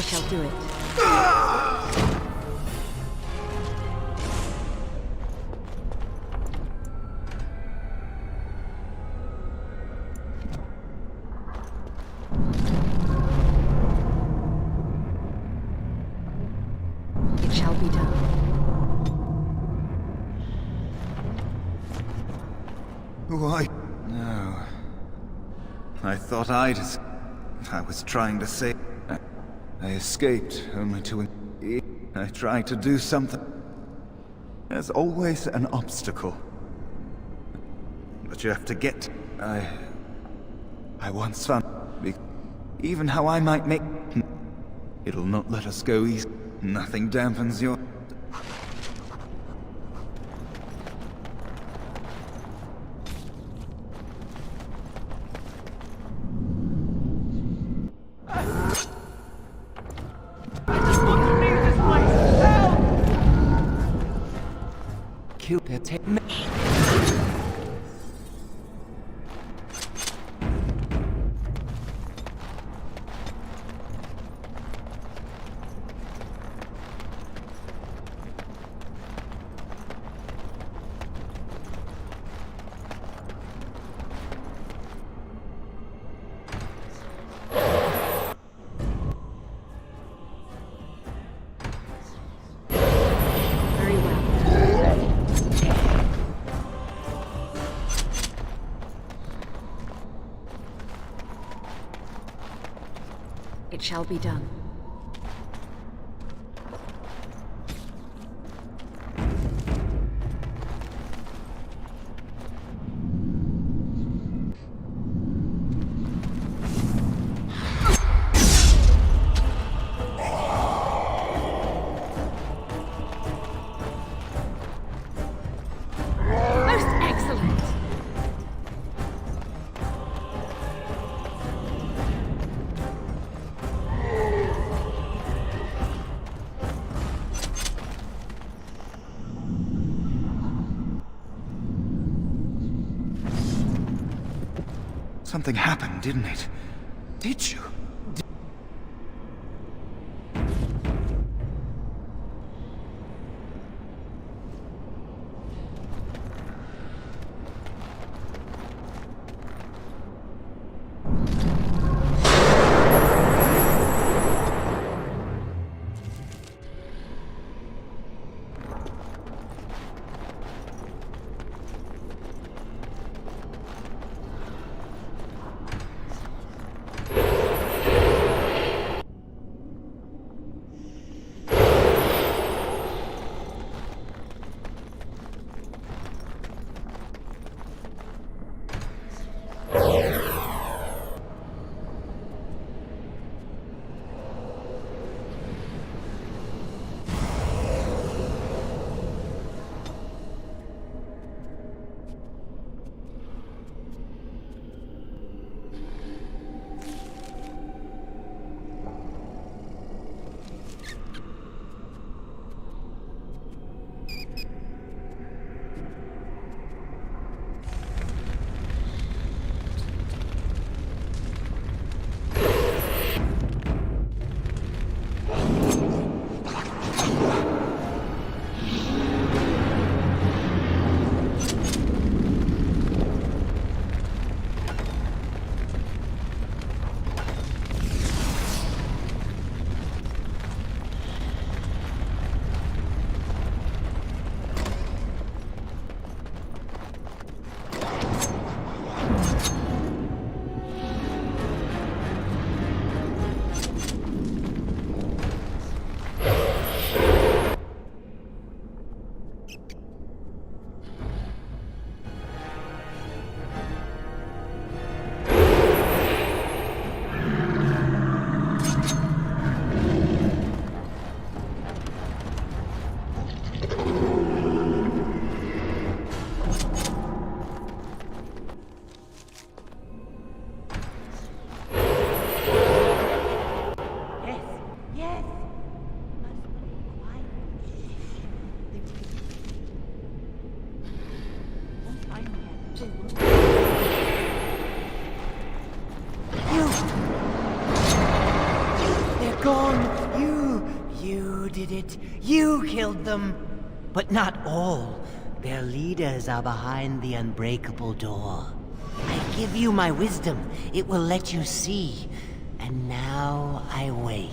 shall do it. It shall be done. Why? No. I thought I was trying to save. I escaped only to. I tried to do something. There's always an obstacle. But you have to get. I once found. Even how I might make. It'll not let us go easy. Nothing dampens your. Kill that. Very well. It shall be done. Most excellent. Something happened, didn't it? Did you? did it. You killed them. But not all. Their leaders are behind the unbreakable door. I give you my wisdom. It will let you see. And now I wake.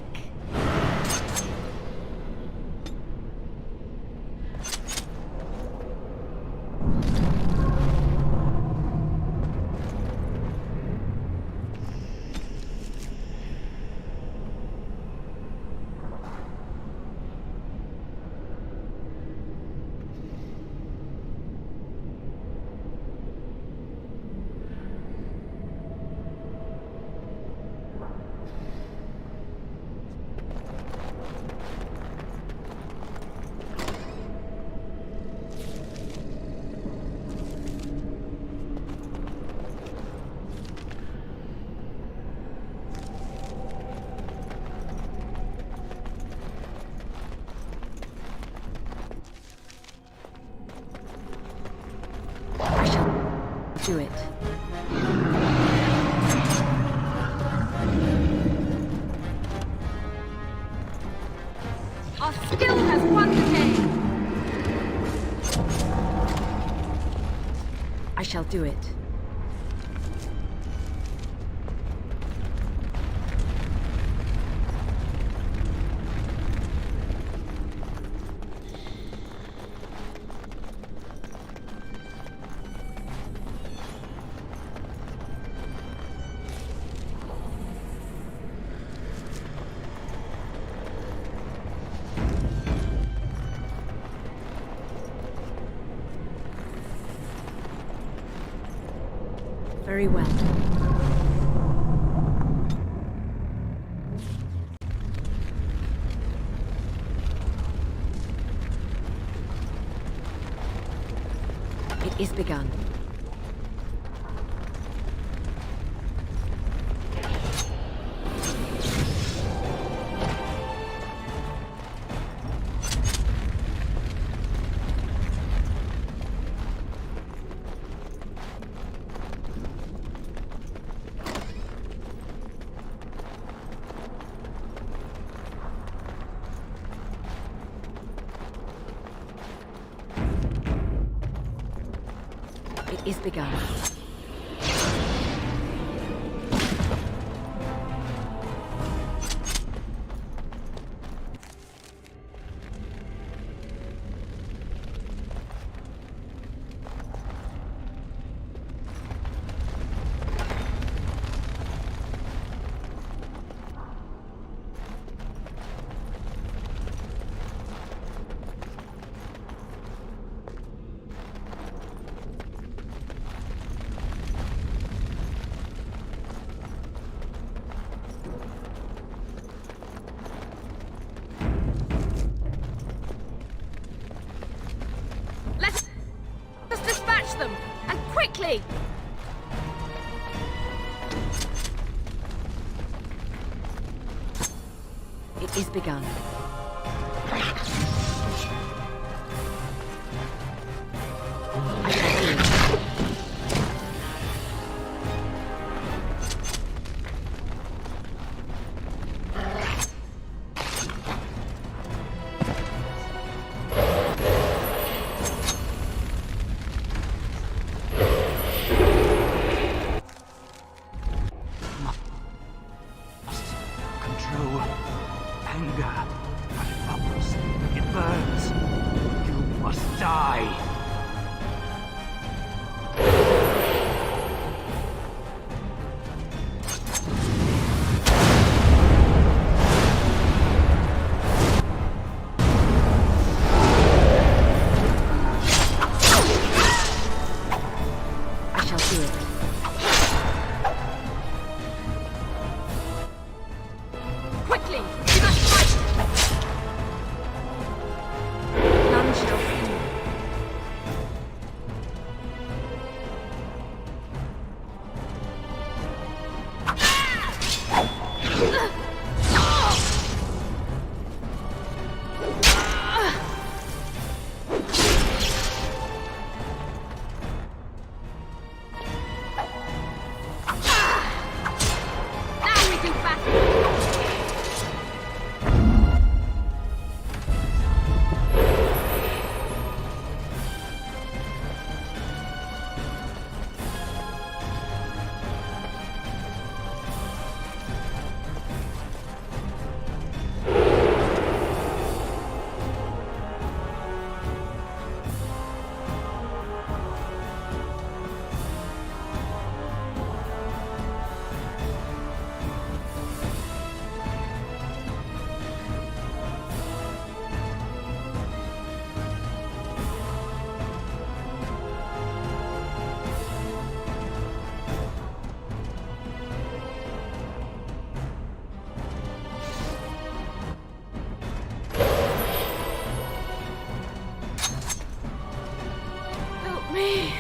Do it. Our skill has won the day. I shall do it. Very well. It is begun. It is begun. Let's dispatch them, and quickly! It is begun. Control. Anger. But it bubbles. It burns. You must die. I shall do it. Quickly! We must fight! None shall see. me.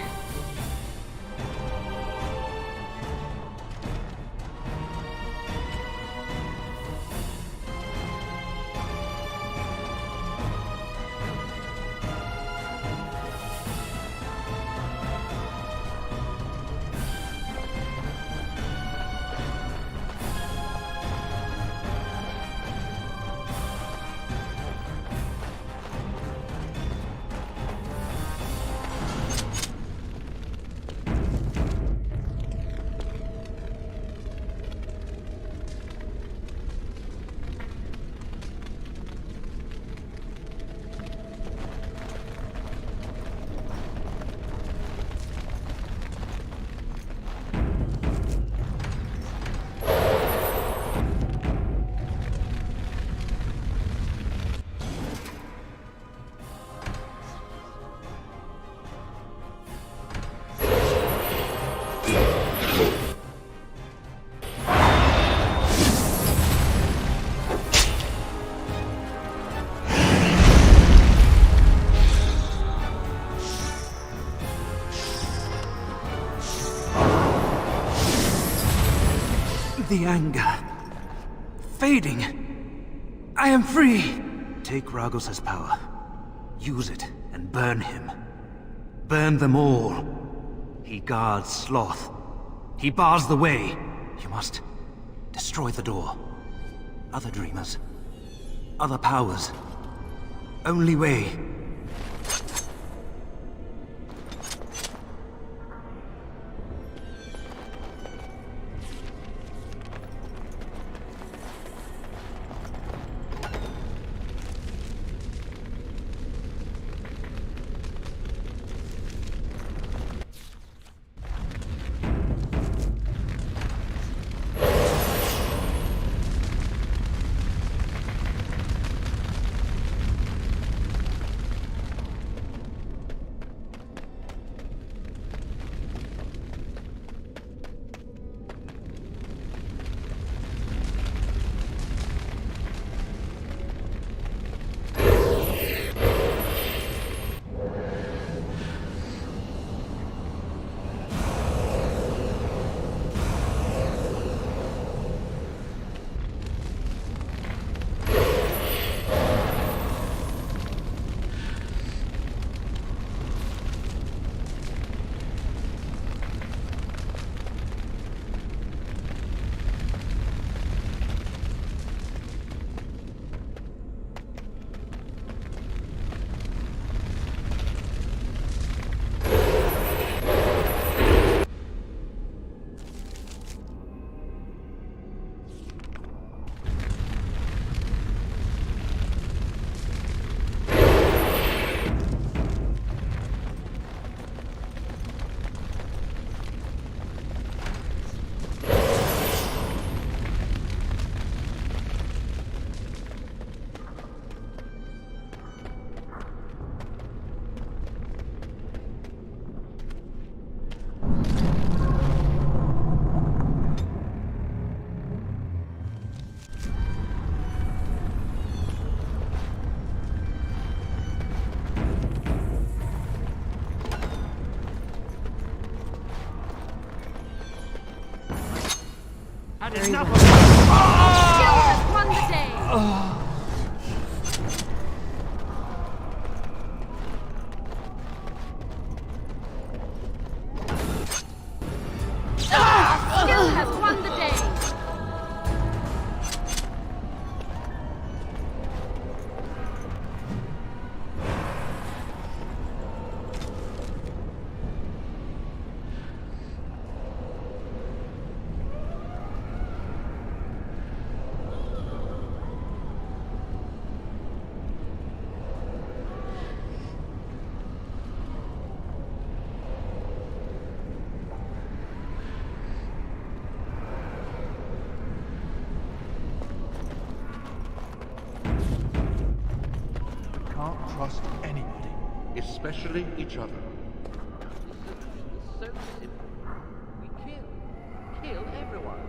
The anger. Fading. I am free! Take Ragos' power. Use it and burn him. Burn them all. He guards Sloth. He bars the way. You must destroy the door. Other dreamers. Other powers. Only way. Skill has won the day. Skill has won the day. Can't trust anybody, especially each other. It's so simple. We kill everyone.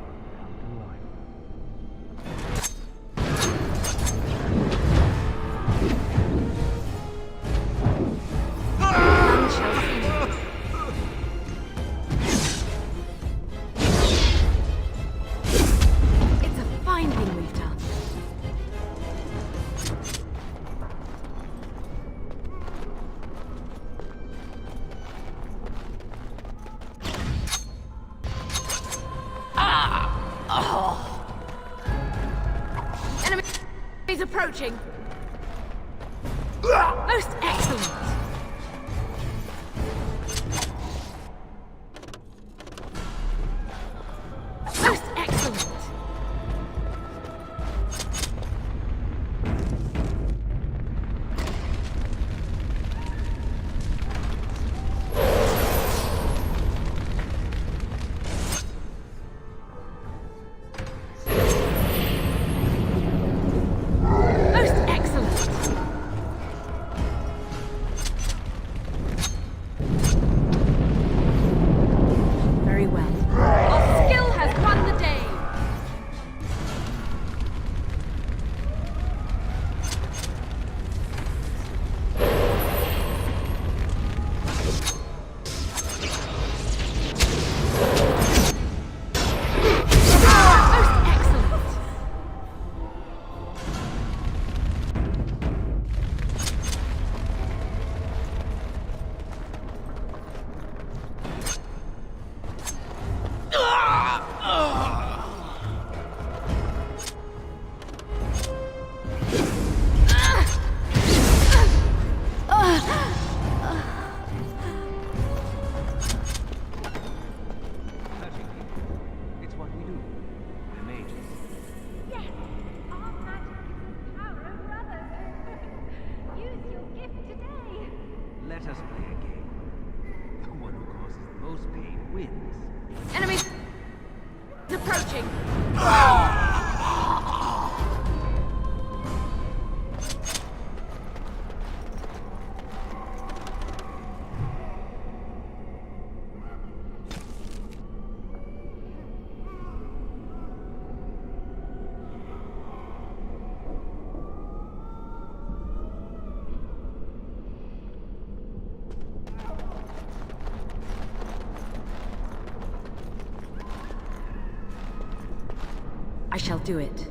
None shall see me. approaching. Most excellent. Most excellent. Most excellent. Very well. Our skill has won the day. Most excellent. It's what we do. We're mages. Yes, our magic gives us power over others. Use your gift today. Let us play a game. The one who causes the most pain wins. Enemy approaching. I shall do it.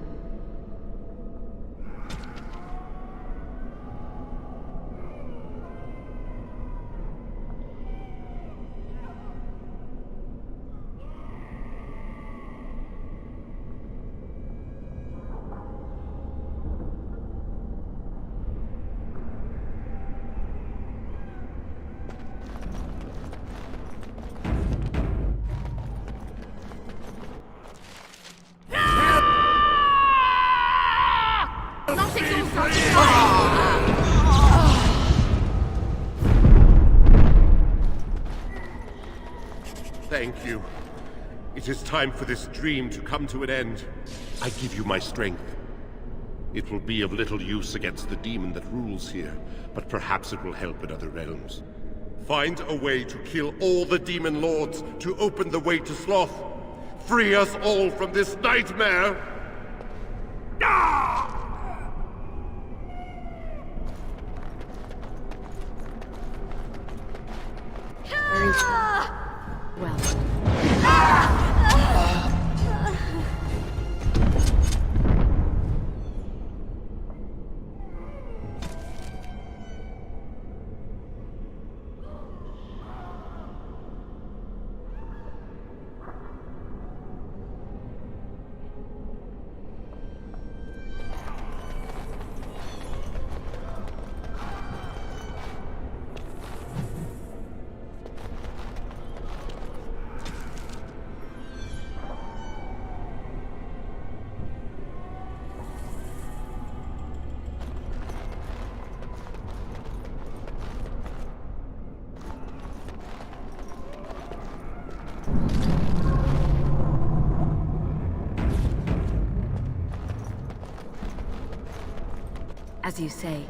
Not exhausted. Thank you. It is time for this dream to come to an end. I give you my strength. It will be of little use against the demon that rules here, but perhaps it will help in other realms. Find a way to kill all the demon lords to open the way to Sloth. Free us all from this nightmare! Ah! Well. As you say.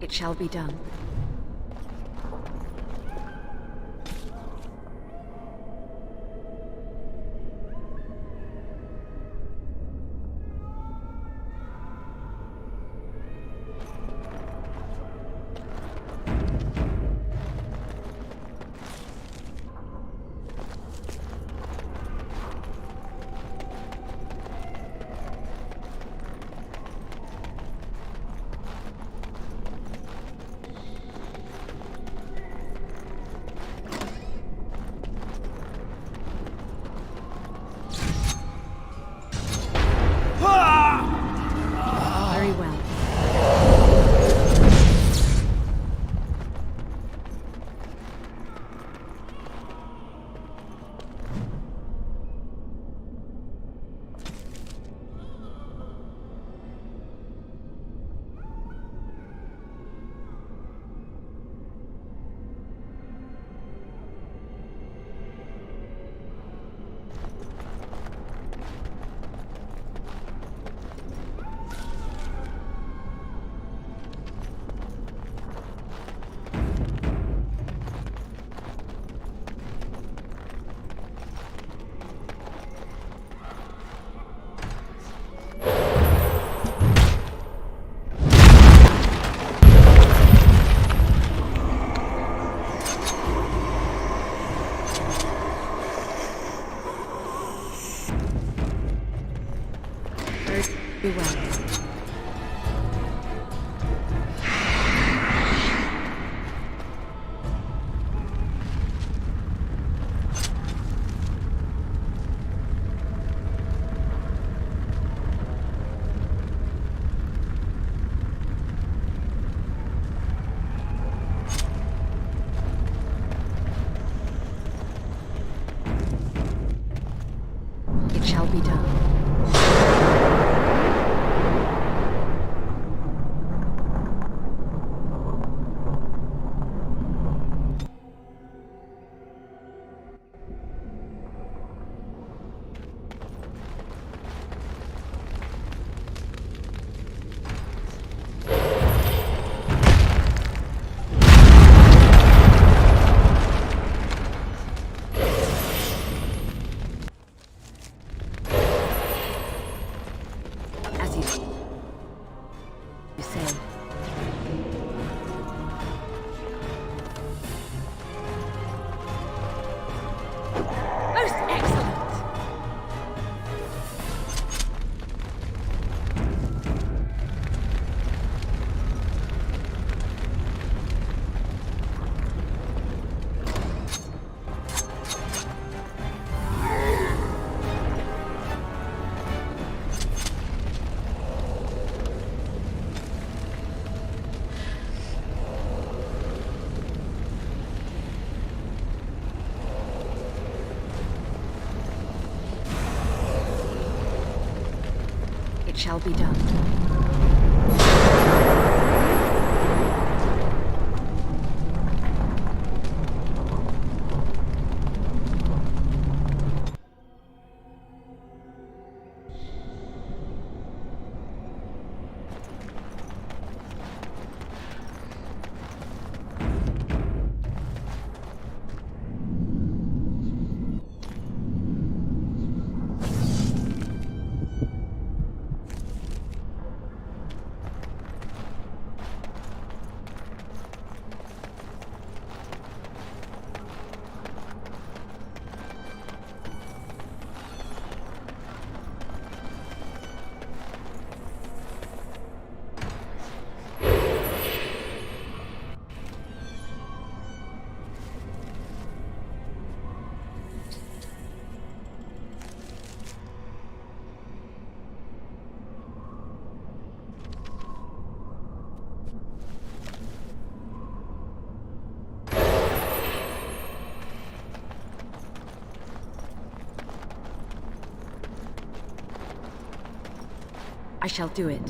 It shall be done. Very well. Very well. It shall be done. As you say. Most excellent. It shall be done. I shall do it.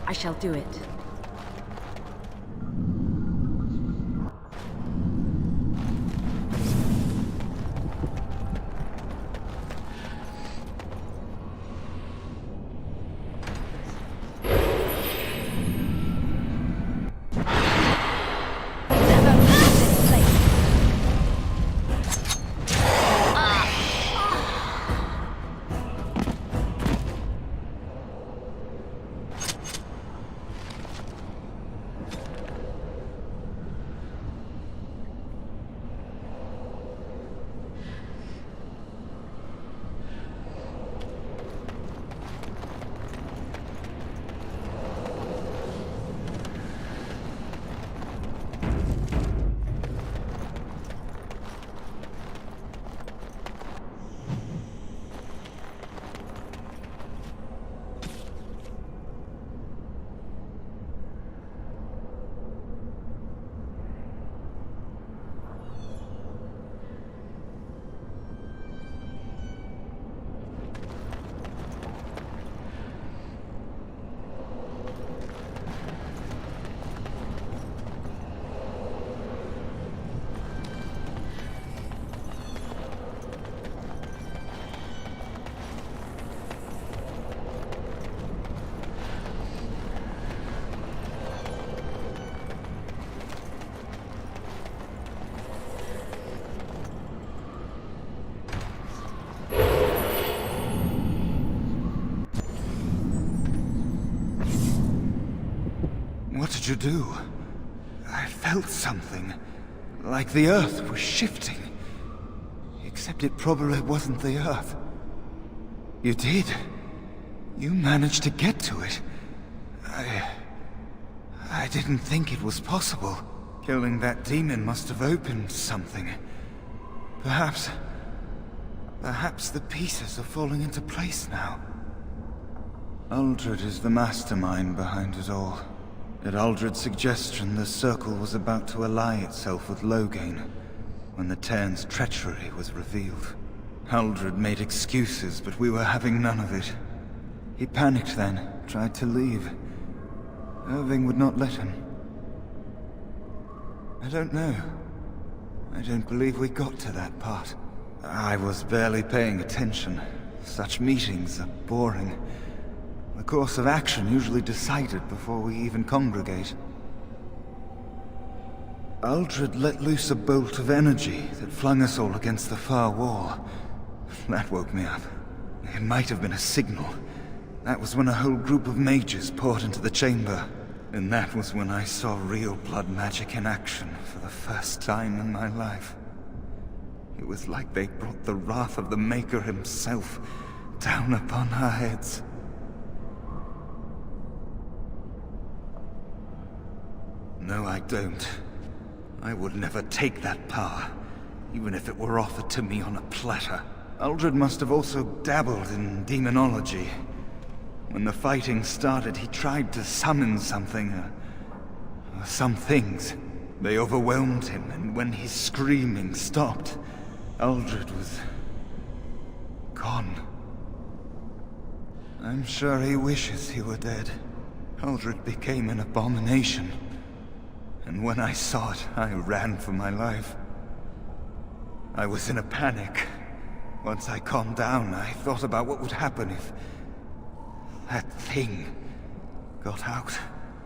I shall do it. What did you do? I felt something. Like the Earth was shifting. Except it probably wasn't the Earth. You did. You managed to get to it. I didn't think it was possible. Killing that demon must have opened something. Perhaps the pieces are falling into place now. Uldred is the mastermind behind it all. At Uldred's suggestion, the Circle was about to ally itself with Loghain, when the Terns' treachery was revealed. Uldred made excuses, but we were having none of it. He panicked then, tried to leave. Irving would not let him. I don't know. I don't believe we got to that part. I was barely paying attention. Such meetings are boring. The course of action usually decided before we even congregate. Uldred let loose a bolt of energy that flung us all against the far wall. That woke me up. It might have been a signal. That was when a whole group of mages poured into the chamber. And that was when I saw real blood magic in action for the first time in my life. It was like they brought the wrath of the Maker himself down upon our heads. No, I don't. I would never take that power, even if it were offered to me on a platter. Uldred must have also dabbled in demonology. When the fighting started, he tried to summon something, or some things. They overwhelmed him, and when his screaming stopped, Uldred was gone. I'm sure he wishes he were dead. Uldred became an abomination. And when I saw it, I ran for my life. I was in a panic. Once I calmed down, I thought about what would happen if that thing got out.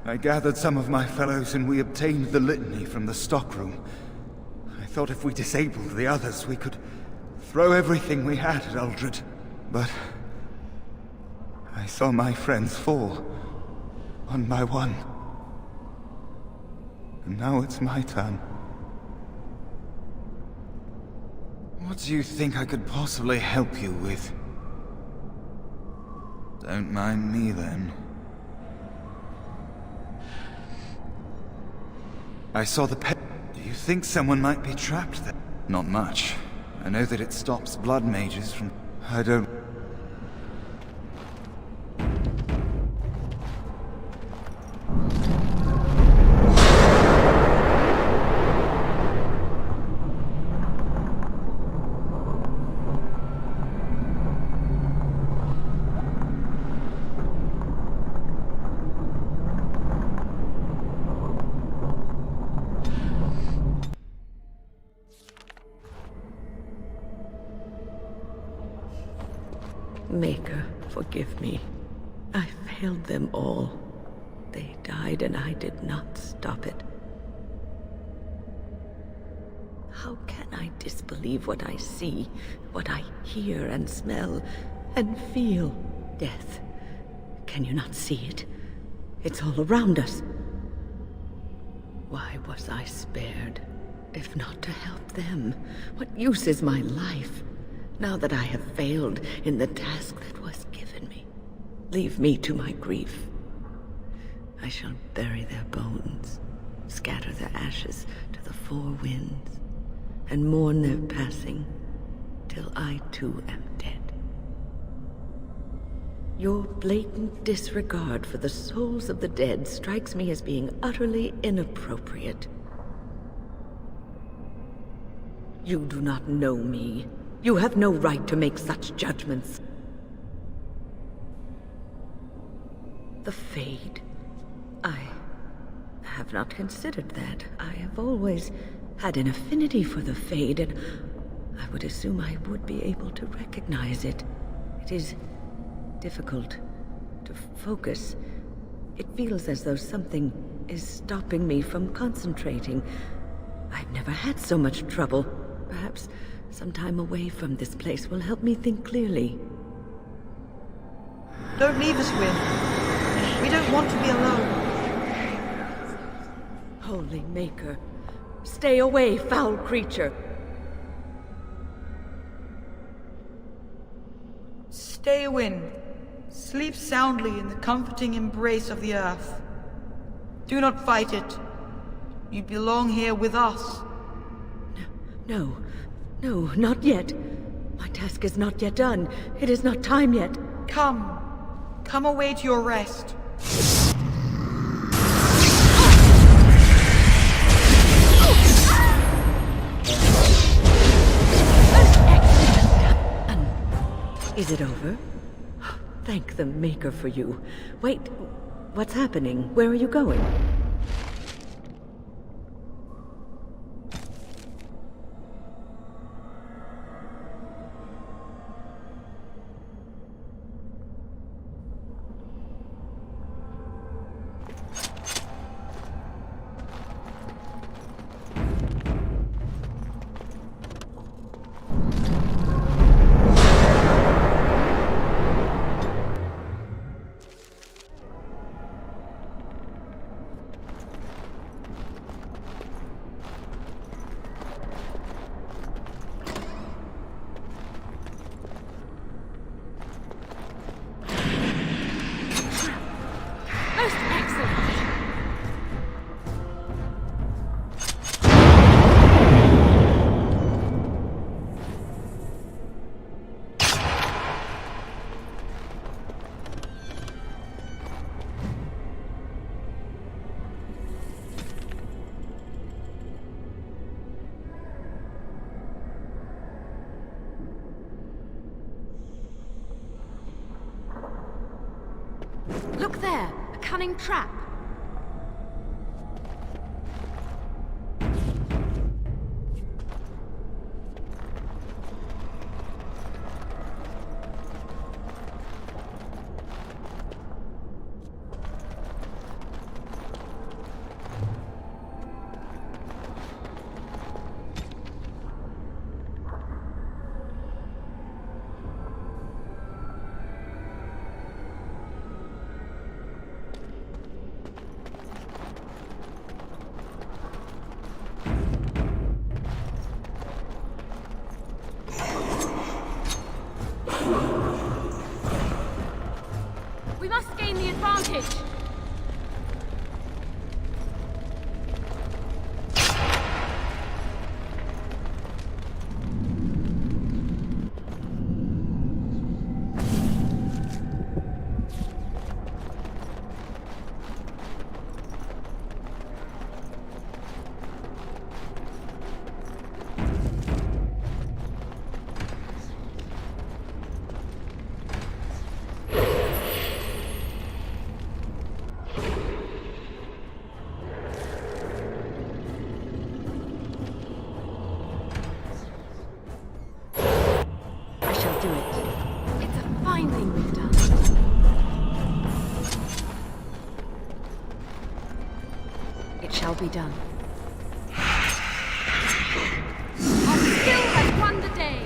I gathered some of my fellows and we obtained the litany from the stockroom. I thought if we disabled the others, we could throw everything we had at Uldred. But I saw my friends fall, one by one. And now it's my turn. What do you think I could possibly help you with? Don't mind me, then. I saw the pet. Do you think someone might be trapped there? Not much. I know that it stops blood mages from... I don't... forgive me. I failed them all. They died and I did not stop it. How can I disbelieve what I see, what I hear and smell and feel? Death. Can you not see it? It's all around us. Why was I spared, if not to help them? What use is my life, now that I have failed in the task that was given me? Leave me to my grief. I shall bury their bones, scatter their ashes to the four winds, and mourn their passing, till I too am dead. Your blatant disregard for the souls of the dead strikes me as being utterly inappropriate. You do not know me. You have no right to make such judgments. The Fade. I have not considered that. I have always had an affinity for the Fade, and I would assume I would be able to recognize it. It is difficult to focus. It feels as though something is stopping me from concentrating. I've never had so much trouble. Perhaps some time away from this place will help me think clearly. Don't leave us, Wynn. We don't want to be alone. Holy Maker, stay away, foul creature! Stay, Wynn. Sleep soundly in the comforting embrace of the earth. Do not fight it. You belong here with us. No, not yet. My task is not yet done. It is not time yet. Come away to your rest. Is it over? Thank the Maker for you. Wait, what's happening? Where are you going? Most excellent! Look there! A cunning trap! We must gain the advantage! be done. Our skill has won the day.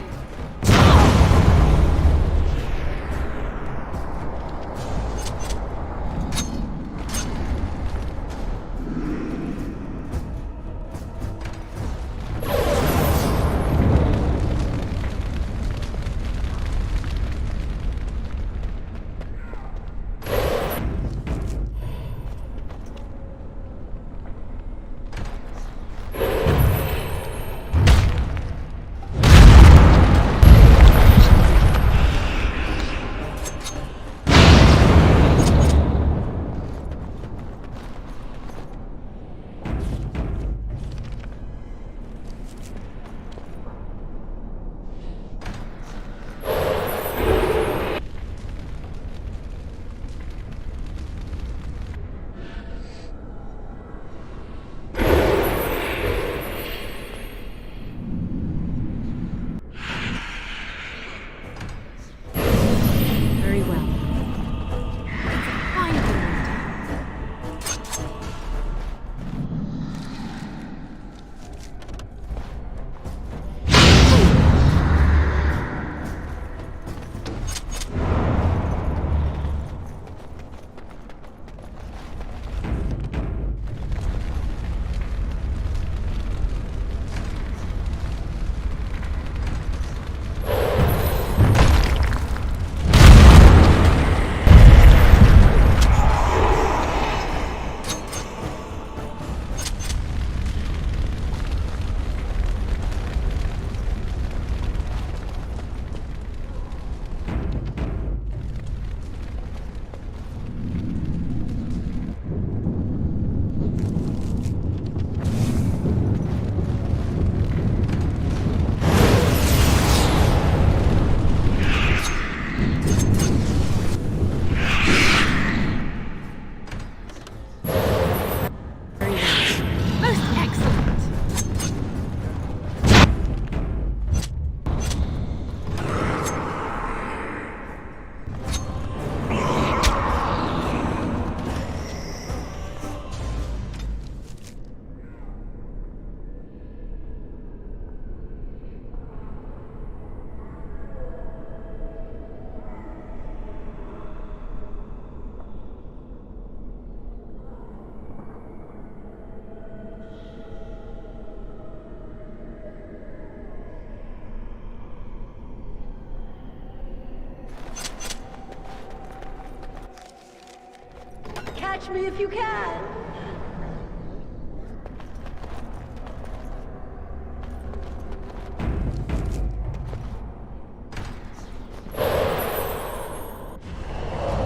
Catch me if you can!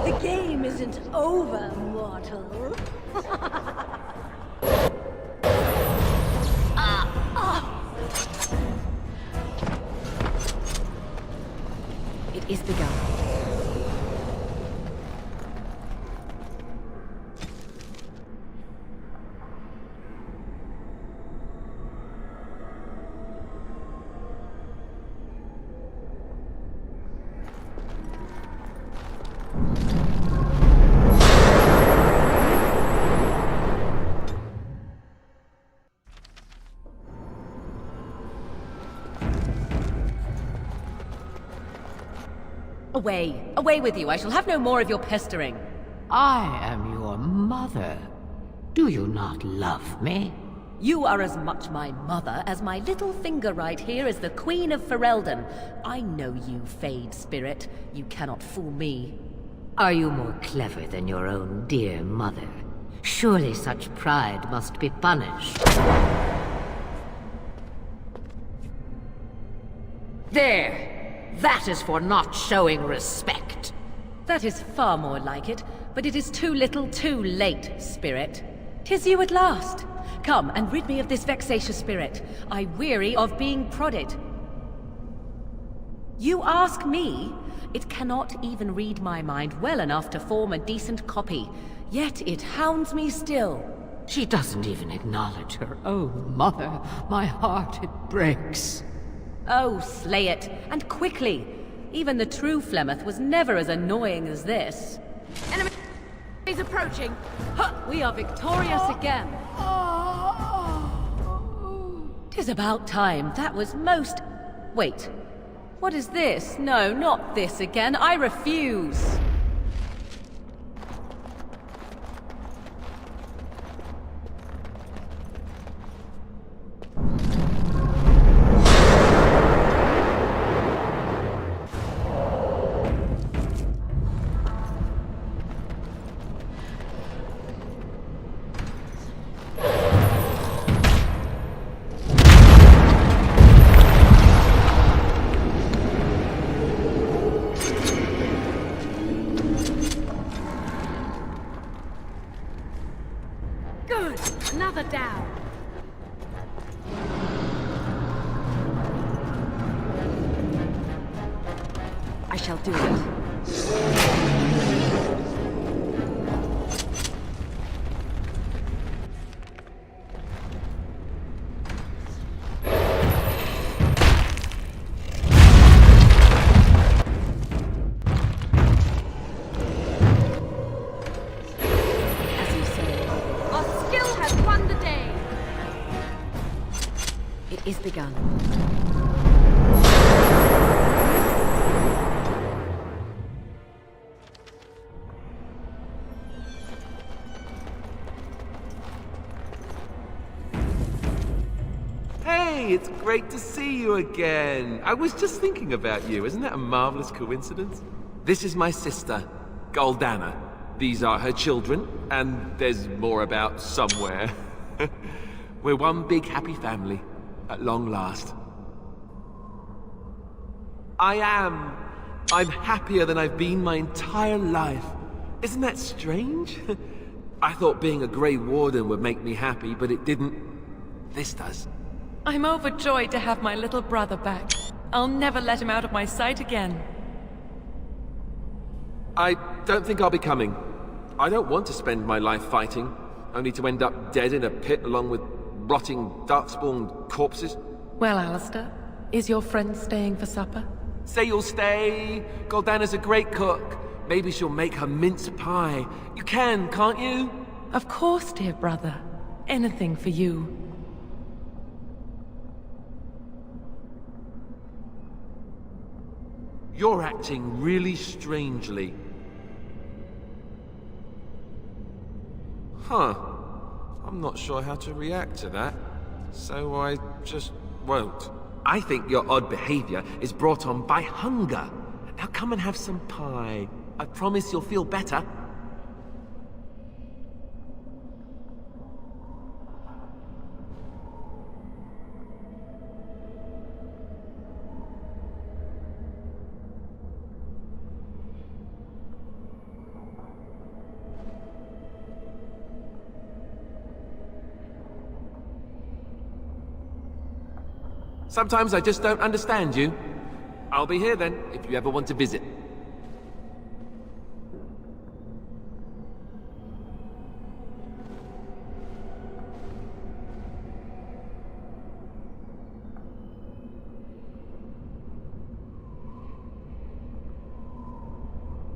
The game isn't over, mortal. It is begun. Away! Away with you! I shall have no more of your pestering! I am your mother. Do you not love me? You are as much my mother as my little finger right here is the Queen of Ferelden. I know you, Fade Spirit. You cannot fool me. Are you more clever than your own dear mother? Surely such pride must be punished. There! That is for not showing respect. That is far more like it, but it is too little too late, Spirit. 'Tis you at last. Come and rid me of this vexatious spirit. I weary of being prodded. You ask me? It cannot even read my mind well enough to form a decent copy. Yet it hounds me still. She doesn't even acknowledge her own mother. My heart, it breaks. Oh, slay it, and quickly. Even the true Flemeth was never as annoying as this. Enemies approaching. We are victorious again. 'Tis about time. That was most... Wait. What is this? No, not this again. I refuse. Good. Another down. I shall do it. As you say, our skill has won the day. It is begun. Hey, it's great to see you again. I was just thinking about you. Isn't that a marvelous coincidence? This is my sister, Goldana. These are her children, and there's more about somewhere. We're one big happy family, at long last. I am. I'm happier than I've been my entire life. Isn't that strange? I thought being a Grey Warden would make me happy, but it didn't. This does. I'm overjoyed to have my little brother back. I'll never let him out of my sight again. I don't think I'll be coming. I don't want to spend my life fighting, only to end up dead in a pit along with rotting darkspawn corpses. Well, Alistair, is your friend staying for supper? Say you'll stay. Goldana's a great cook. Maybe she'll make her mince pie. You can, can't you? Of course, dear brother. Anything for you. You're acting really strangely. Huh. I'm not sure how to react to that, so I just won't. I think your odd behavior is brought on by hunger. Now come and have some pie. I promise you'll feel better. Sometimes I just don't understand you. I'll be here then, if you ever want to visit.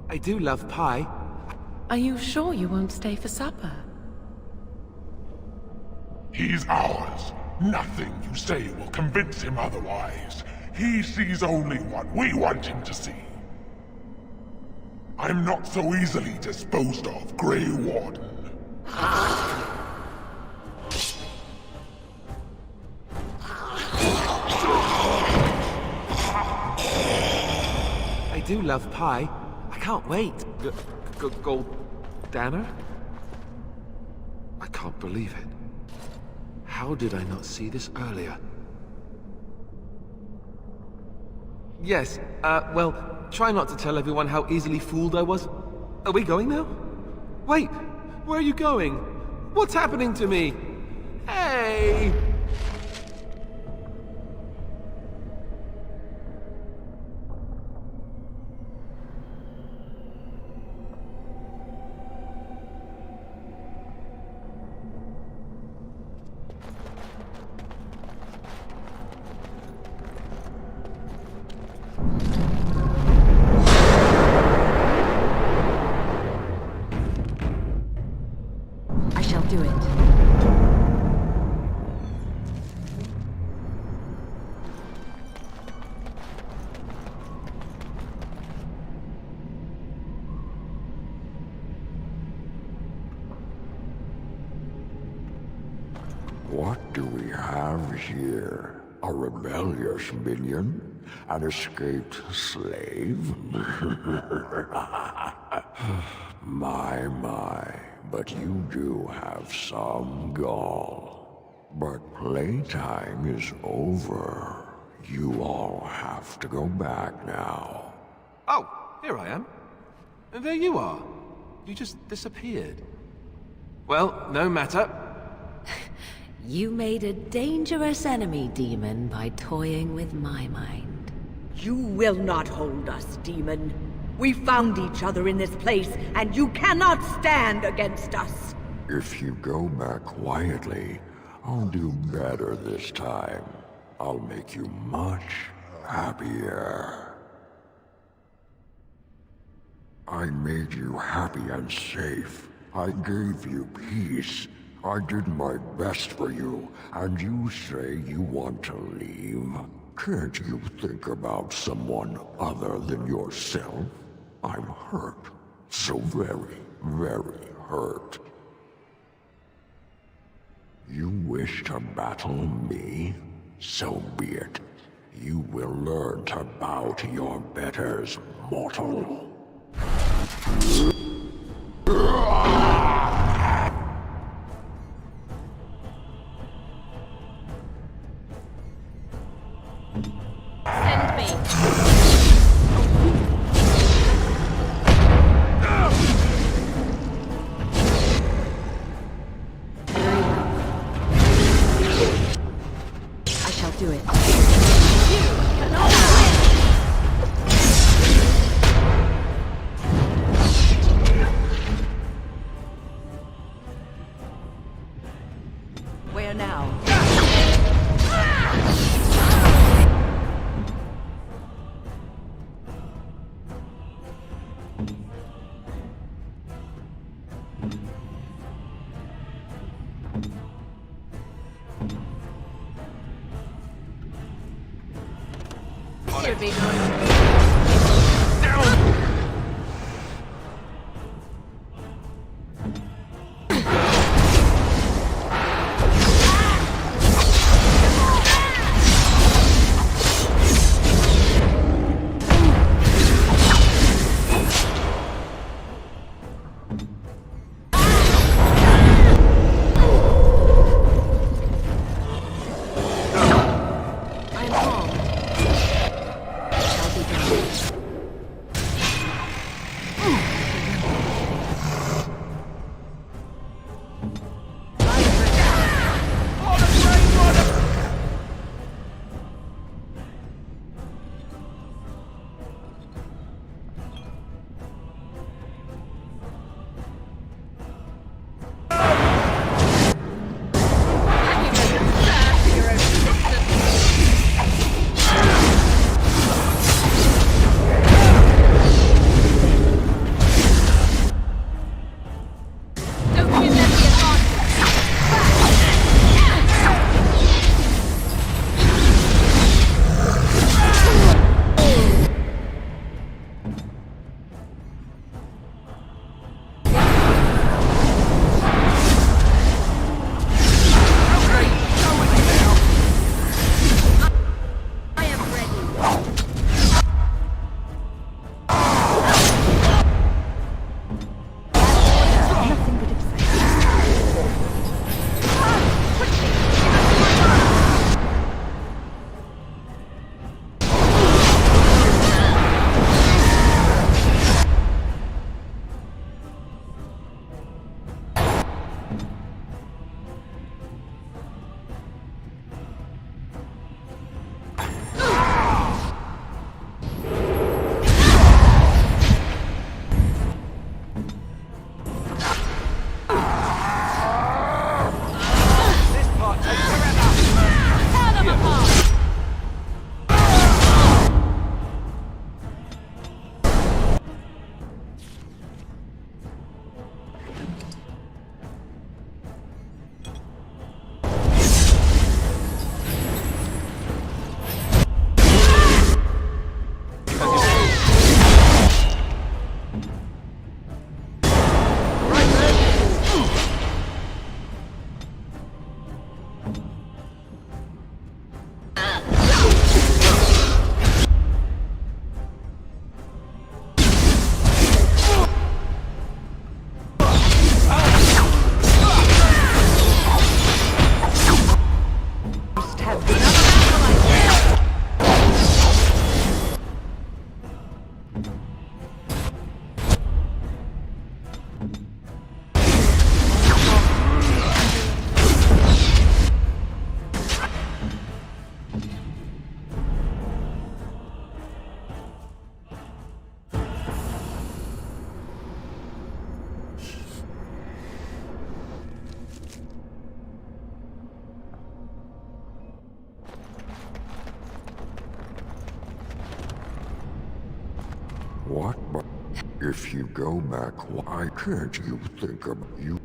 I do love pie. Are you sure you won't stay for supper? He's ours. Nothing you say will convince him otherwise. He sees only what we want him to see. I'm not so easily disposed of, Grey Warden. I do love pie. I can't wait. Goldana? I can't believe it. How did I not see this earlier? Yes, well, try not to tell everyone how easily fooled I was. Are we going now? Wait, where are you going? What's happening to me? Hey! What do we have here? A rebellious minion? An escaped slave? My, but you do have some gall. But playtime is over. You all have to go back now. Oh, here I am. And there you are. You just disappeared. Well, no matter. You made a dangerous enemy, demon, by toying with my mind. You will not hold us, demon. We found each other in this place, and you cannot stand against us. If you go back quietly, I'll do better this time. I'll make you much happier. I made you happy and safe. I gave you peace. I did my best for you, and you say you want to leave? Can't you think about someone other than yourself? I'm hurt. So very, very hurt. You wish to battle me? So be it. You will learn to bow to your betters, mortal. Send me. I shall do it. You cannot win! Where now? Should be good. I am harmed. Shall be If you go back, why can't you think of you?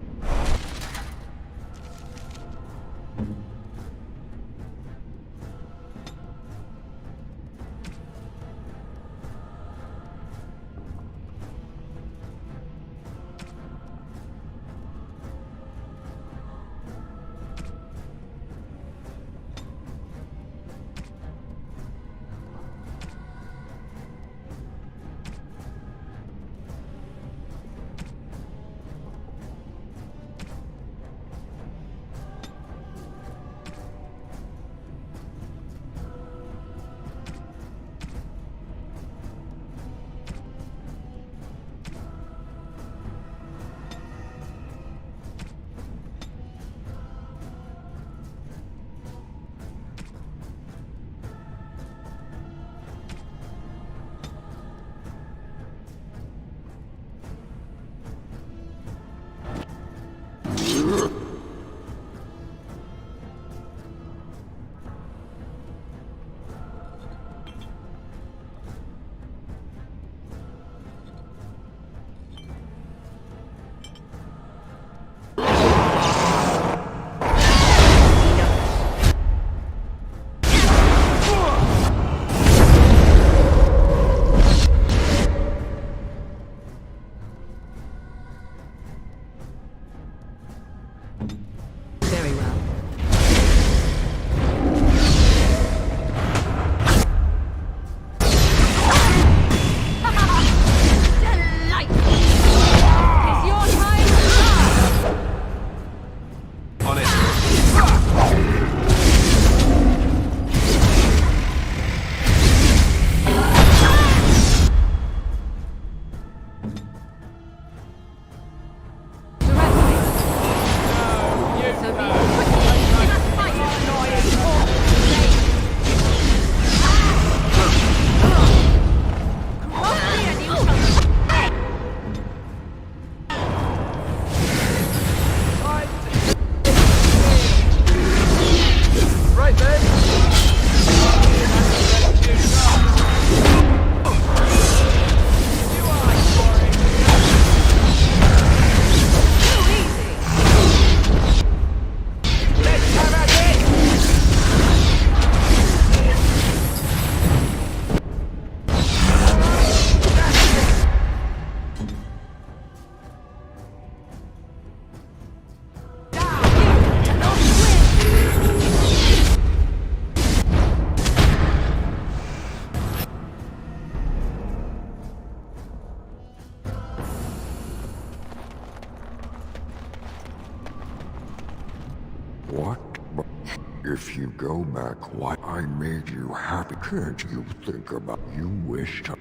Very well. It's your time. On it. Right then. What? But if you go back, why I made you happy? Can't you think about you wish to?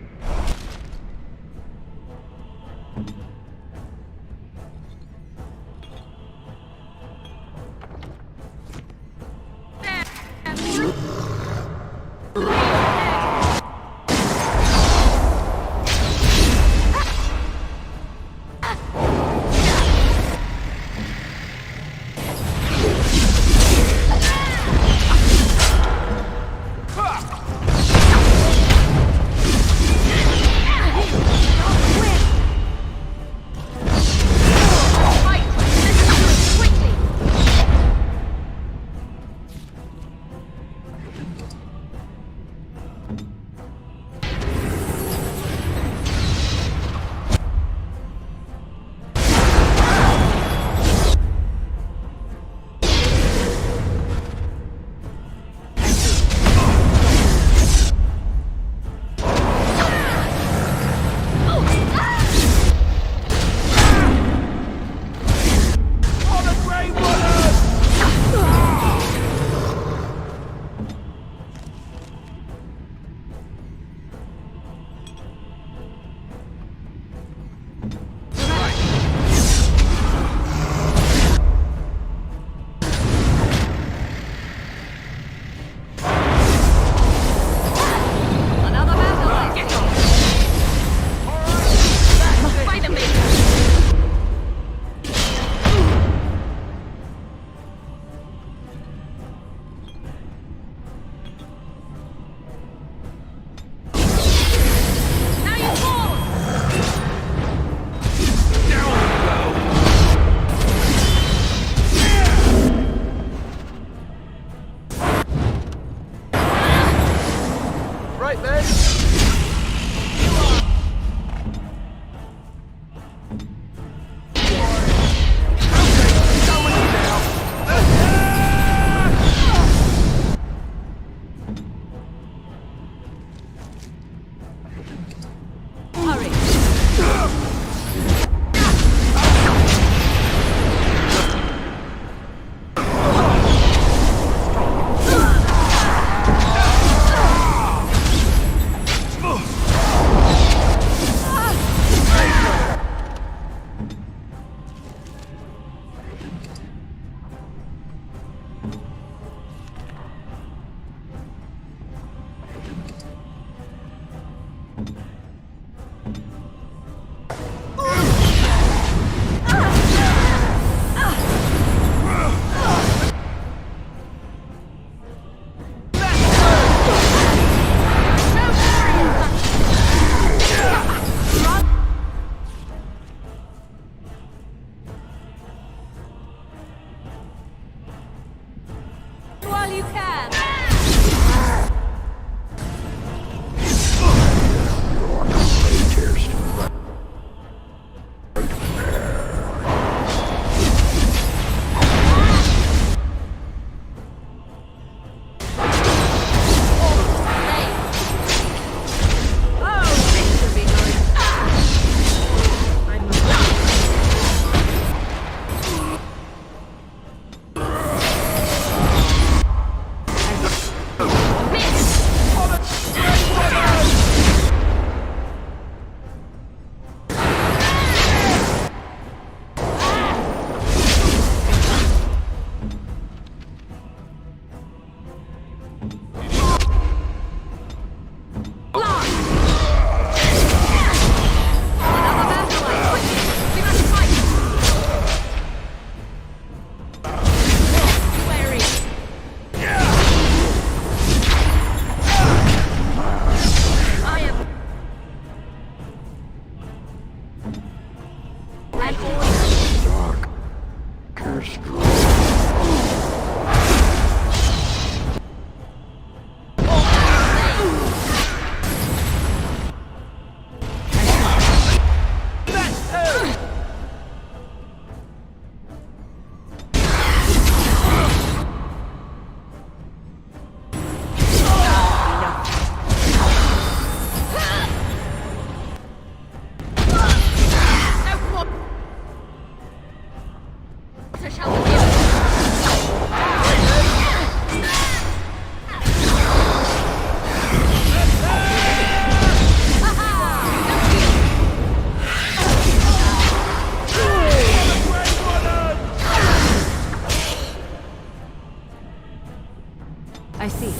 while you can! I see.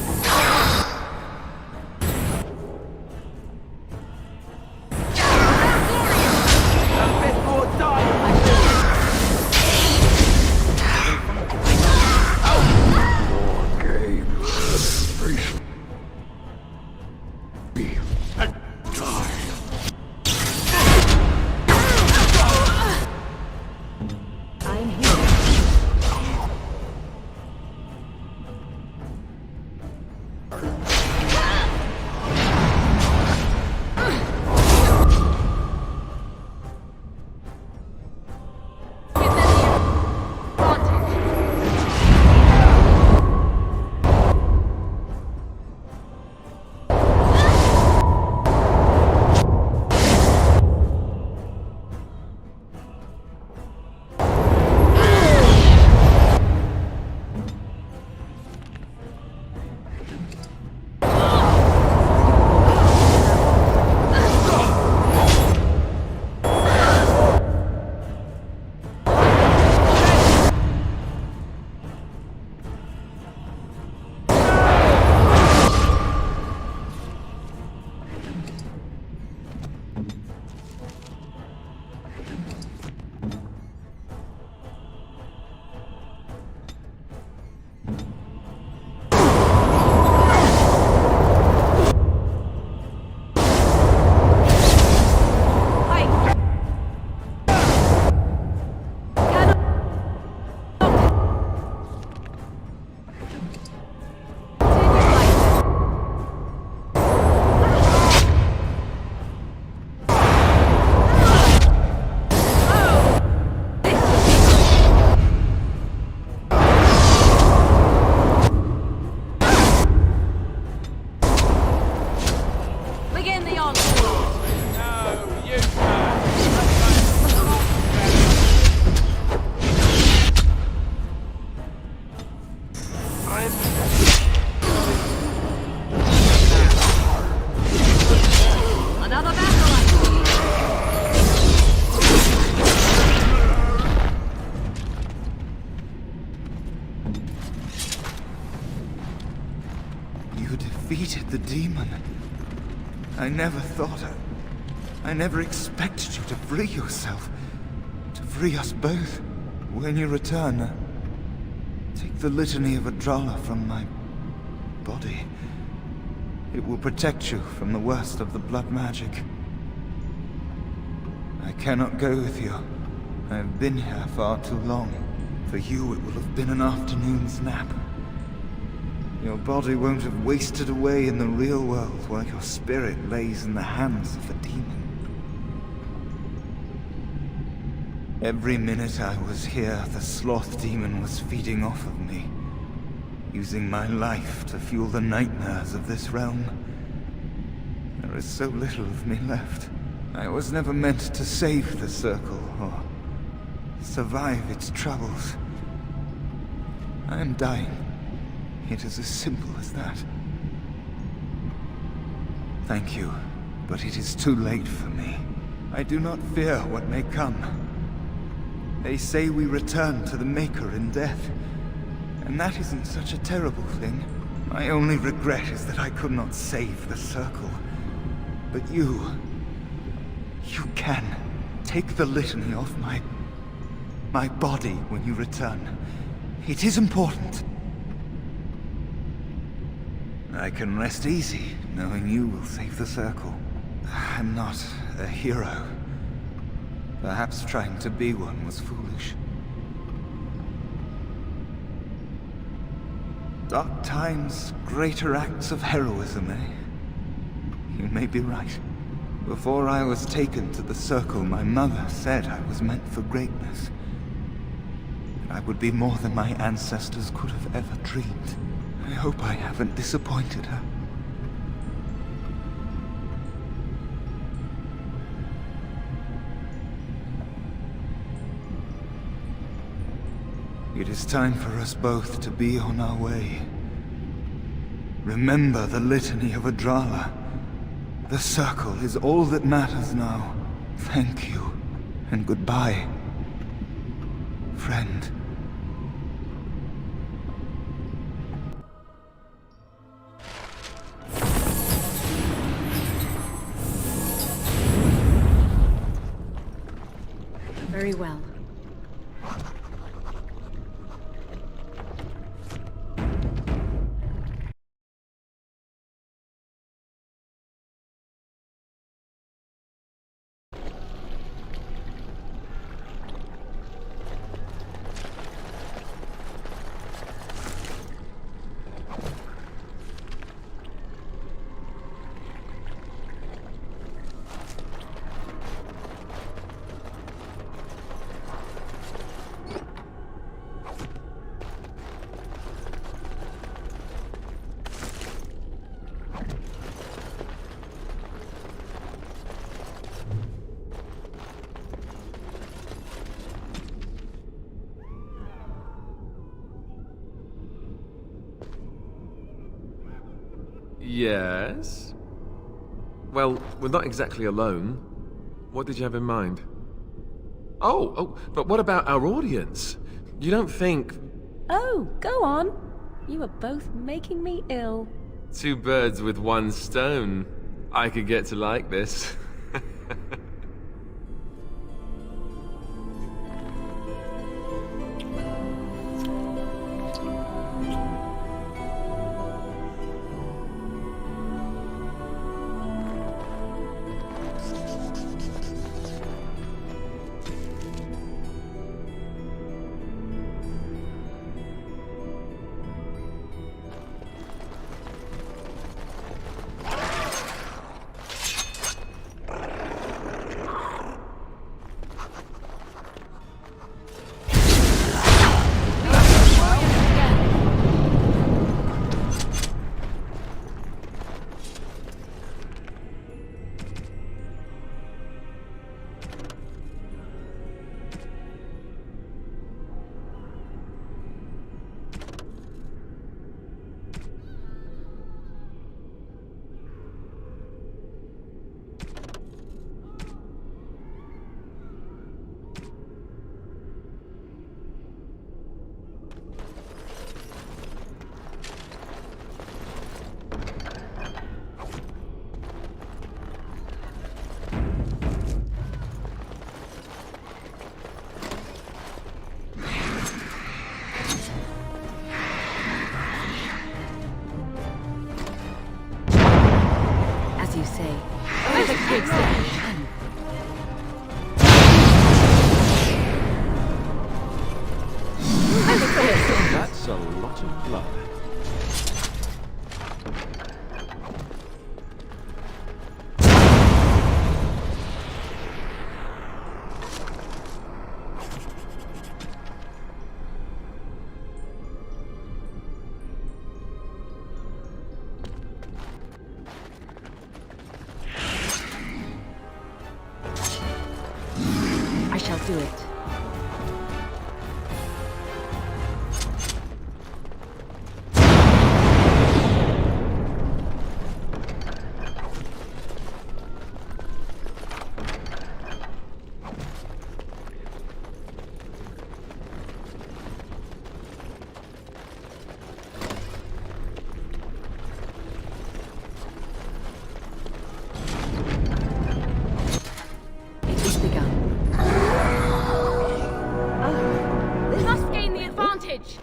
Defeated the demon. I never thought I never expected you to free yourself. To free us both. When you return, take the litany of Adralla from my body. It will protect you from the worst of the blood magic. I cannot go with you. I have been here far too long. For you, it will have been an afternoon's nap. Your body won't have wasted away in the real world while your spirit lays in the hands of a demon. Every minute I was here, the sloth demon was feeding off of me, using my life to fuel the nightmares of this realm. There is so little of me left. I was never meant to save the Circle, or survive its troubles. I am dying. It is as simple as that. Thank you, but it is too late for me. I do not fear what may come. They say we return to the Maker in death, and that isn't such a terrible thing. My only regret is that I could not save the Circle. But you can take the litany off my body when you return. It is important. I can rest easy, knowing you will save the Circle. I'm not a hero. Perhaps trying to be one was foolish. Dark times, greater acts of heroism, eh? You may be right. Before I was taken to the Circle, my mother said I was meant for greatness. I would be more than my ancestors could have ever dreamed. I hope I haven't disappointed her. It is time for us both to be on our way. Remember the litany of Adrala. The Circle is all that matters now. Thank you, and goodbye, friend. Very well. Yes? Well, we're not exactly alone. What did you have in mind? Oh, but what about our audience? You don't think... Oh, go on. You are both making me ill. Two birds with one stone. I could get to like this. That's a lot of blood. it. We must gain the advantage.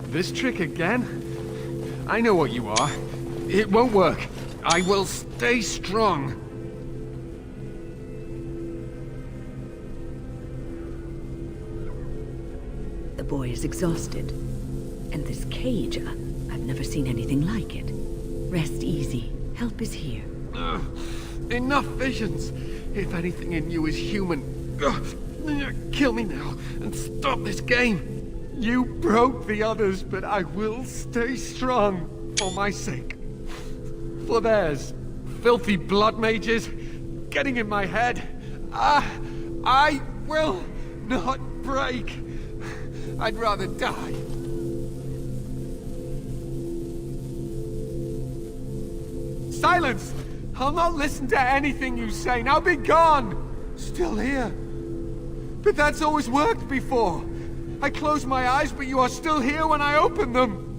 This trick again? I know what you are. It won't work. I will stay strong. The boy is exhausted. And this cage, I've never seen anything like it. Rest easy. Help is here. Enough visions. If anything in you is human, kill me now and stop this game. You broke the others, but I will stay strong for my sake. For theirs. Filthy blood mages getting in my head. I will not break. I'd rather die. Silence! I'll not listen to anything you say. Now be gone! Still here. But that's always worked before. I close my eyes, but you are still here when I open them.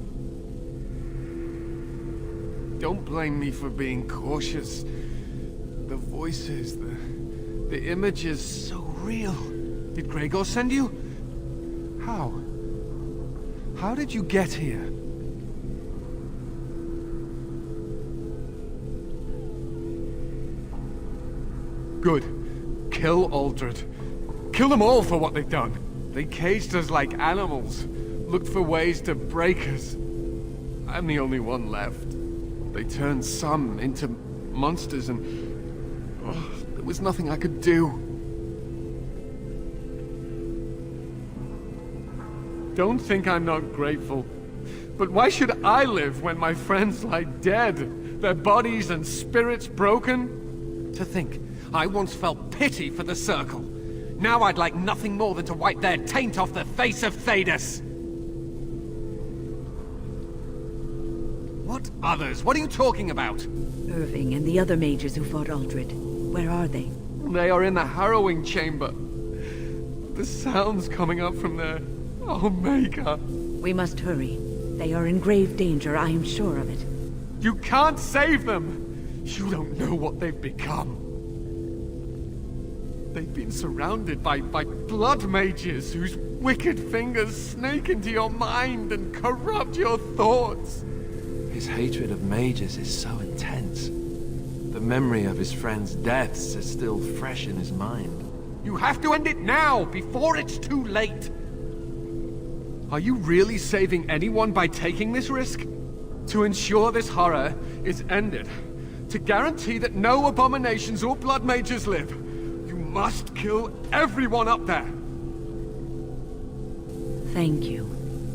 Don't blame me for being cautious. The voices, the images, so real. Did Gregor send you? How? How did you get here? Good. Kill Aldred. Kill them all for what they've done. They caged us like animals. Looked for ways to break us. I'm the only one left. They turned some into monsters and... there was nothing I could do. Don't think I'm not grateful. But why should I live when my friends lie dead? Their bodies and spirits broken? To think, I once felt pity for the Circle. Now I'd like nothing more than to wipe their taint off the face of Thedas. What others? What are you talking about? Irving and the other mages who fought Aldred. Where are they? They are in the harrowing chamber. The sounds coming up from there. Omega. We must hurry. They are in grave danger, I am sure of it. You can't save them! You don't know what they've become. They've been surrounded by blood mages whose wicked fingers snake into your mind and corrupt your thoughts. His hatred of mages is so intense. The memory of his friends' deaths is still fresh in his mind. You have to end it now, before it's too late! Are you really saving anyone by taking this risk? To ensure this horror is ended. To guarantee that no abominations or blood mages live. You must kill everyone up there! Thank you.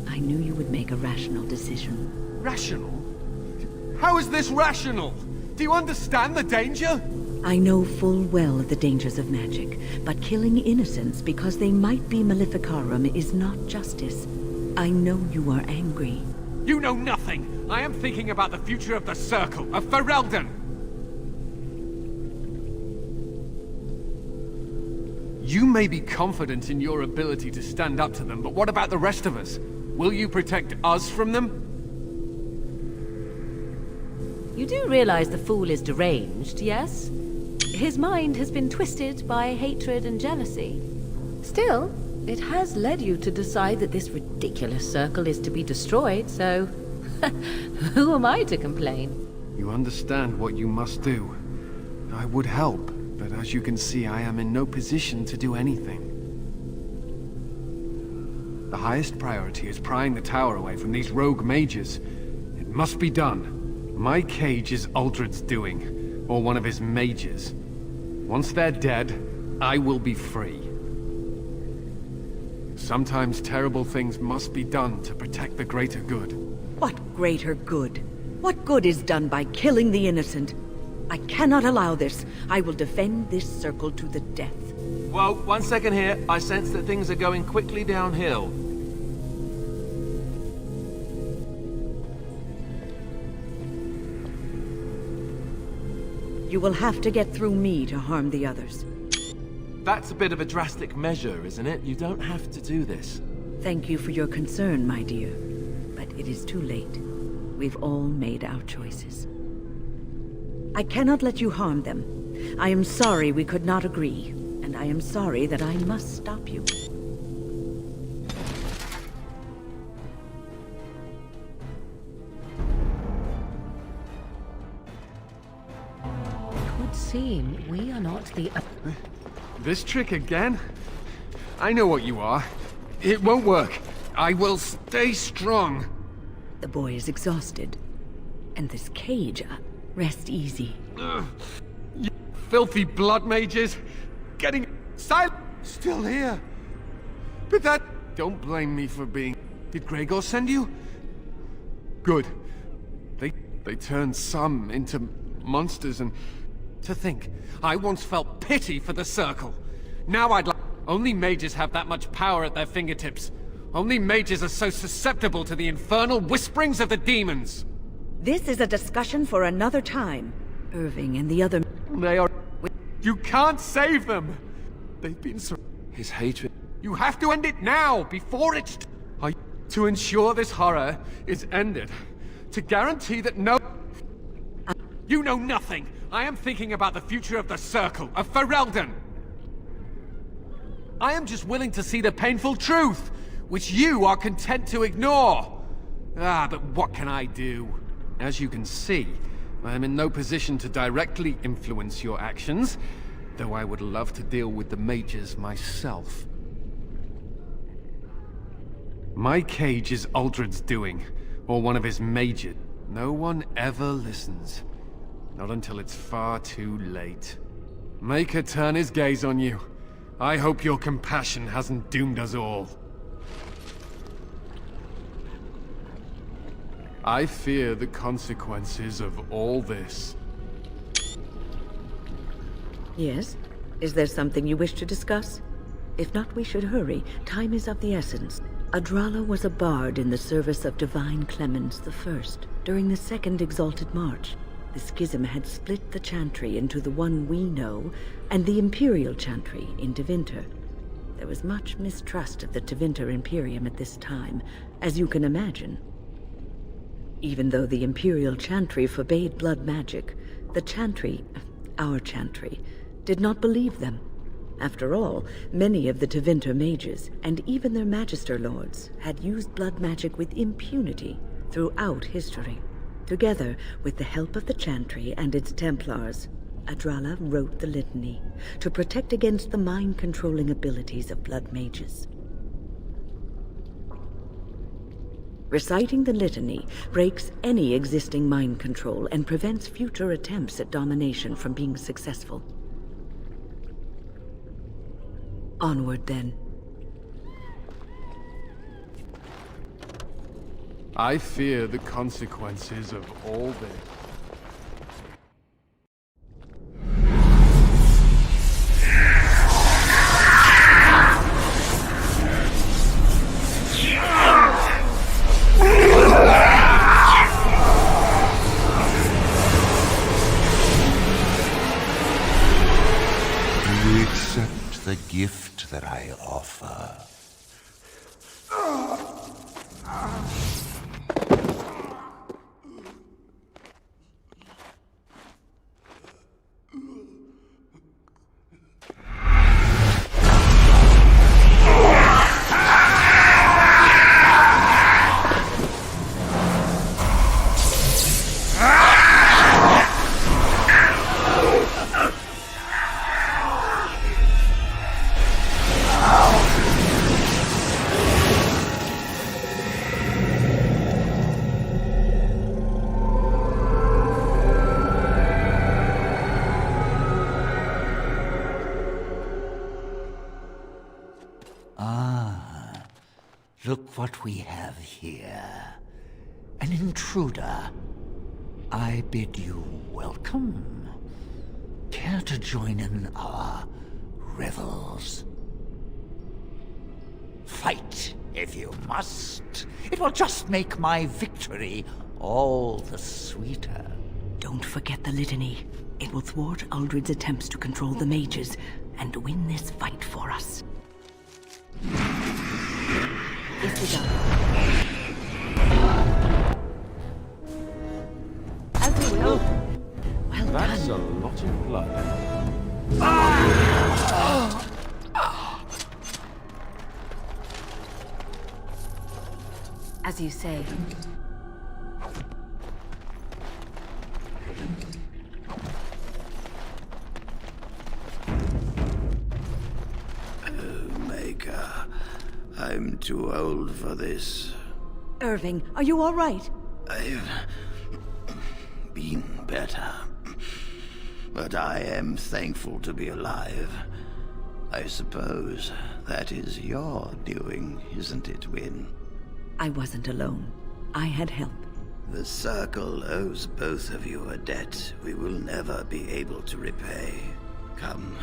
I knew you would make a rational decision. Rational? How is this rational? Do you understand the danger? I know full well of the dangers of magic, but killing innocents because they might be Maleficarum is not justice. I know you are angry. You know nothing! I am thinking about the future of the Circle, of Ferelden! You may be confident in your ability to stand up to them, but what about the rest of us? Will you protect us from them? You do realize the fool is deranged, yes? His mind has been twisted by hatred and jealousy. Still, it has led you to decide that this ridiculous circle is to be destroyed, so... who am I to complain? You understand what you must do. I would help, but as you can see, I am in no position to do anything. The highest priority is prying the tower away from these rogue mages. It must be done. My cage is Aldred's doing, or one of his mages. Once they're dead, I will be free. Sometimes terrible things must be done to protect the greater good. What greater good? What good is done by killing the innocent? I cannot allow this. I will defend this circle to the death. Well, 1 second here. I sense that things are going quickly downhill. You will have to get through me to harm the others. That's a bit of a drastic measure, isn't it? You don't have to do this. Thank you for your concern, my dear. But it is too late. We've all made our choices. I cannot let you harm them. I am sorry we could not agree, and I am sorry that I must stop you. It would seem we are not the... This trick again? I know what you are. It won't work. I will stay strong. The boy is exhausted. And this cage... rest easy. You filthy blood mages! Getting silent! Still here! But that... Don't blame me for being... Did Gregor send you? Good. They turned some into monsters and... To think, I once felt pity for the Circle. Now I'd like... Only mages have that much power at their fingertips. Only mages are so susceptible to the infernal whisperings of the demons. This is a discussion for another time. Irving and the other... They are... You can't save them! They've been His hatred... You have to end it now, before it's... To ensure this horror is ended. To guarantee that no... You know nothing! I am thinking about the future of the Circle, of Ferelden! I am just willing to see the painful truth, which you are content to ignore! But what can I do? As you can see, I am in no position to directly influence your actions, though I would love to deal with the mages myself. My cage is Uldred's doing, or one of his mages. No one ever listens. Not until it's far too late. Maker turn his gaze on you. I hope your compassion hasn't doomed us all. I fear the consequences of all this. Yes? Is there something you wish to discuss? If not, we should hurry. Time is of the essence. Adrala was a bard in the service of Divine Clemens I during the Second Exalted March. The schism had split the Chantry into the one we know and the Imperial Chantry in Tevinter. There was much mistrust of the Tevinter Imperium at this time, as you can imagine. Even though the Imperial Chantry forbade blood magic, the Chantry, our Chantry, did not believe them. After all, many of the Tevinter mages, and even their Magister Lords, had used blood magic with impunity throughout history. Together, with the help of the Chantry and its Templars, Adrala wrote the Litany to protect against the mind-controlling abilities of blood mages. Reciting the Litany breaks any existing mind control and prevents future attempts at domination from being successful. Onward, then. I fear the consequences of all this. Do you accept the gift that I offer? Look what we have here. An intruder. I bid you welcome. Care to join in our revels? Fight, if you must. It will just make my victory all the sweeter. Don't forget the litany. It will thwart Uldred's attempts to control the mages and win this fight for us. It's begun. As we will. Well That's done. a lot of blood. As you say. Maker, I'm too old for this. Irving, are you all right? I've been better. But I am thankful to be alive. I suppose that is your doing, isn't it, Wynne? I wasn't alone. I had help. The Circle owes both of you a debt we will never be able to repay. Come.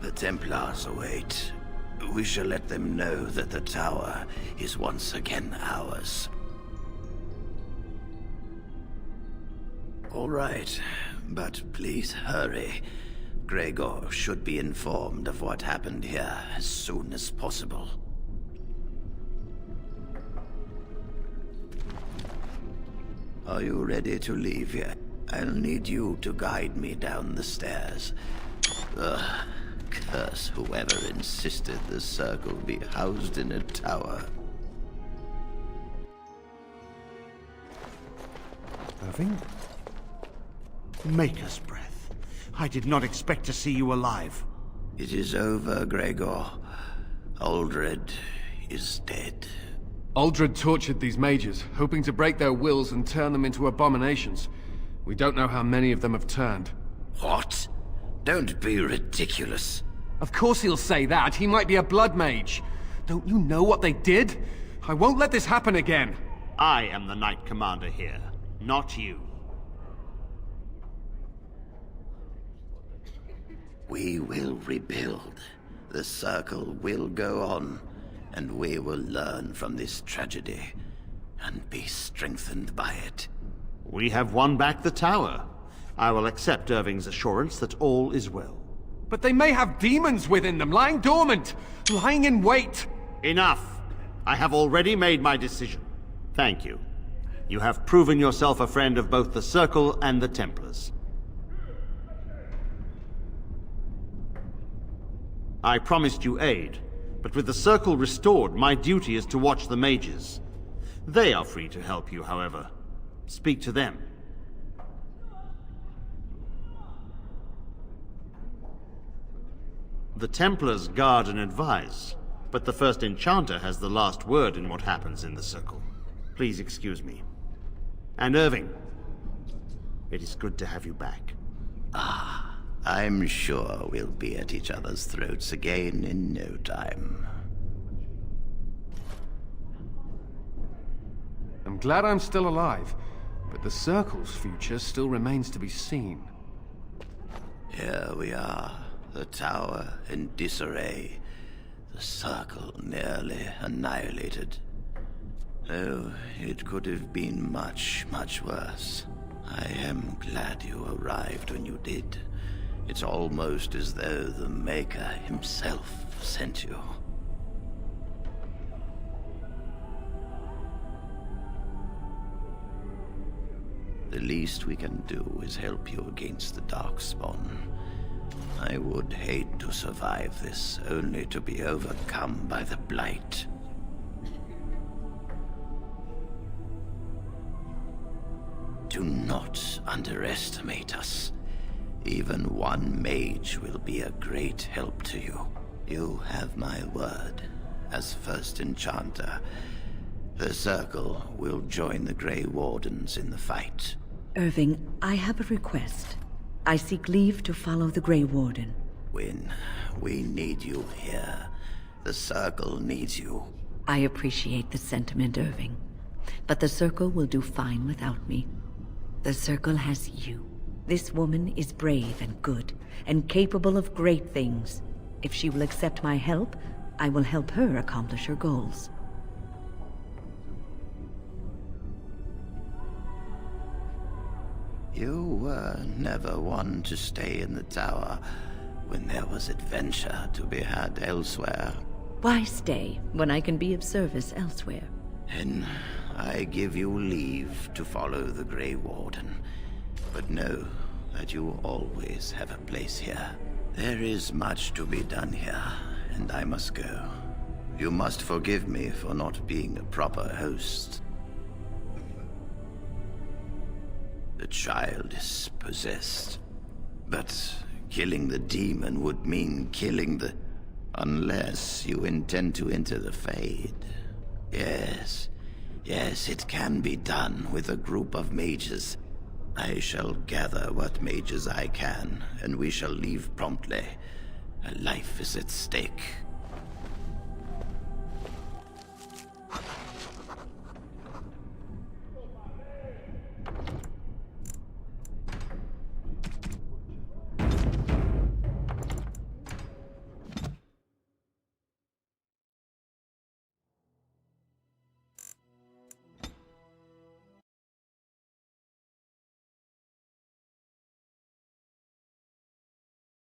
The Templars await. We shall let them know that the tower is once again ours. All right, but please hurry. Gregor should be informed of what happened here as soon as possible. Are you ready to leave yet? I'll need you to guide me down the stairs. Ugh, curse whoever insisted the Circle be housed in a tower. Irving? Maker's breath. I did not expect to see you alive. It is over, Gregor. Uldred is dead. Uldred tortured these mages, hoping to break their wills and turn them into abominations. We don't know how many of them have turned. What? Don't be ridiculous. Of course he'll say that. He might be a blood mage. Don't you know what they did? I won't let this happen again. I am the Knight Commander here, not you. We will rebuild. The Circle will go on, and we will learn from this tragedy and be strengthened by it. We have won back the tower. I will accept Irving's assurance that all is well. But they may have demons within them, lying dormant, lying in wait. Enough! I have already made my decision. Thank you. You have proven yourself a friend of both the Circle and the Templars. I promised you aid, but with the Circle restored, my duty is to watch the mages. They are free to help you, however. Speak to them. The Templars guard and advise, but the first enchanter has the last word in what happens in the Circle. Please excuse me. And Irving, it is good to have you back. I'm sure we'll be at each other's throats again in no time. I'm glad I'm still alive, but the Circle's future still remains to be seen. Here we are, the tower in disarray, the Circle nearly annihilated. Oh, it could have been much, much worse. I am glad you arrived when you did. It's almost as though the Maker himself sent you. The least we can do is help you against the Darkspawn. I would hate to survive this, only to be overcome by the Blight. Do not underestimate us. Even one mage will be a great help to you. You have my word. As first enchanter, the Circle will join the Grey Wardens in the fight. Irving, I have a request. I seek leave to follow the Grey Warden. Wynne, we need you here. The Circle needs you. I appreciate the sentiment, Irving. But the Circle will do fine without me. The Circle has you. This woman is brave and good, and capable of great things. If she will accept my help, I will help her accomplish her goals. You were never one to stay in the tower when there was adventure to be had elsewhere. Why stay when I can be of service elsewhere? Then I give you leave to follow the Grey Warden. But know that you always have a place here. There is much to be done here, and I must go. You must forgive me for not being a proper host. The child is possessed. But killing the demon would mean killing the... Unless you intend to enter the Fade. Yes, it can be done with a group of mages. I shall gather what mages I can, and we shall leave promptly. A life is at stake.